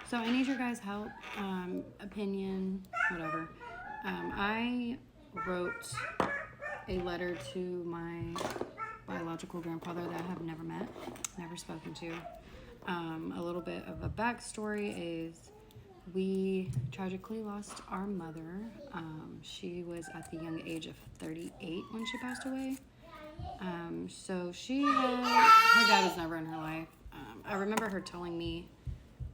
So I need your guys' help, opinion, whatever. I wrote a letter to my biological grandfather that I have never met, never spoken to. A little bit of a backstory is we tragically lost our mother. She was at the young age of 38 when she passed away. So her dad was never in her life. I remember her telling me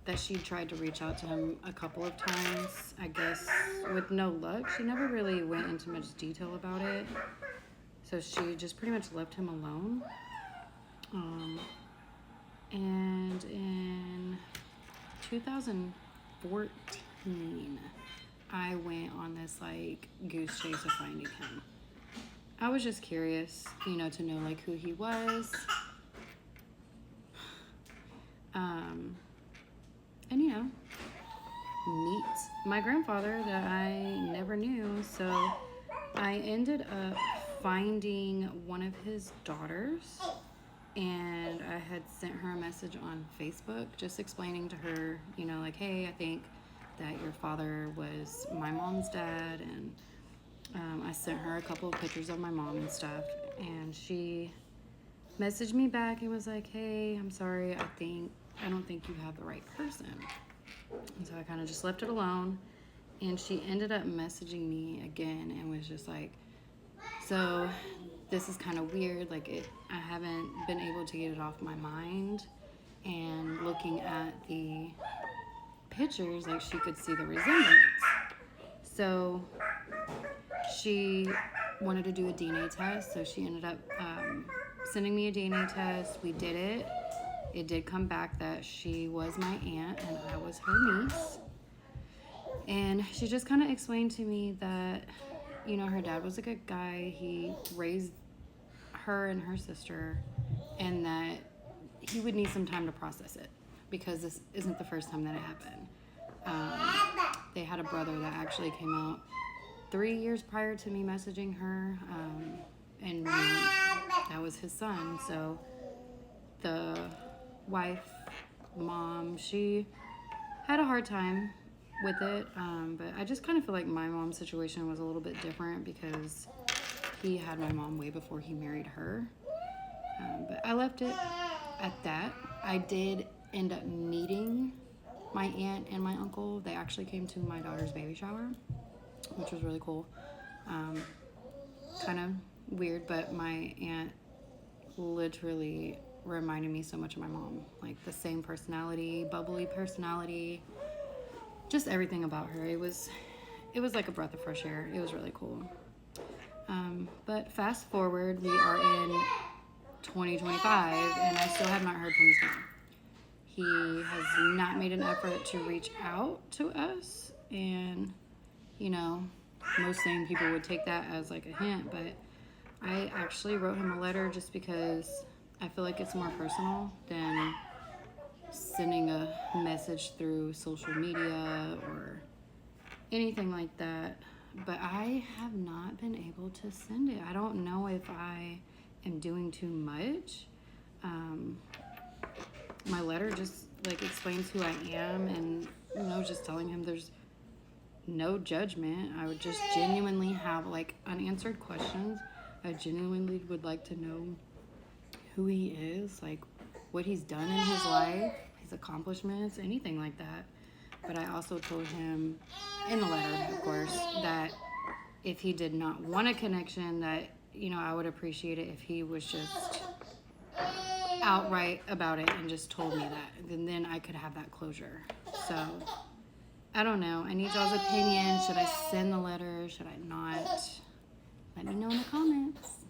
that she tried to reach out to him a couple of times, I guess with no luck. She never really went into much detail about it. So she just pretty much left him alone. And in 2014, I went on this like goose chase of finding him. I was just curious, to know like who he was. And meet my grandfather that I never knew. So I ended up finding one of his daughters, and I had sent her a message on Facebook just explaining to her, like, hey, I think that your father was my mom's dad, and I sent her a couple of pictures of my mom and stuff, and she messaged me back and was like, hey, I'm sorry, I don't think you have the right person. And so I kind of just left it alone, and she ended up messaging me again and was just like, so this is kind of weird, like I haven't been able to get it off my mind, and looking at the pictures, like she could see the resemblance. So she wanted to do a DNA test, so she ended up sending me a DNA test. We did it. It did come back that she was my aunt and I was her niece. And she just kind of explained to me that, her dad was a good guy. He raised her and her sister, and that he would need some time to process it because this isn't the first time that it happened. They had a brother that actually came out 3 years prior to me messaging her, and that was his son. So the wife, mom, she had a hard time with it, but I just kind of feel like my mom's situation was a little bit different because he had my mom way before he married her. But I left it at that. I did end up meeting my aunt and my uncle. They actually came to my daughter's baby shower, which was really cool. Kind of weird, but my aunt literally reminded me so much of my mom. Like the same personality, bubbly personality, just everything about her. It was like a breath of fresh air. It was really cool. But fast forward, we are in 2025, and I still have not heard from this man. He has not made an effort to reach out to us, and most sane people would take that as like a hint, but I actually wrote him a letter just because I feel like it's more personal than sending a message through social media or anything like that. But I have not been able to send it. I don't know if I am doing too much. My letter just like explains who I am, and just telling him there's no judgment. I would just genuinely have like unanswered questions. I genuinely would like to know who he is, like what he's done in his life, his accomplishments, anything like that. But I also told him in the letter, of course, that if he did not want a connection, that I would appreciate it if he was just outright about it and just told me that, and then I could have that closure. So I don't know. I need y'all's opinion. Should I send the letter? Should I not? Let me know in the comments.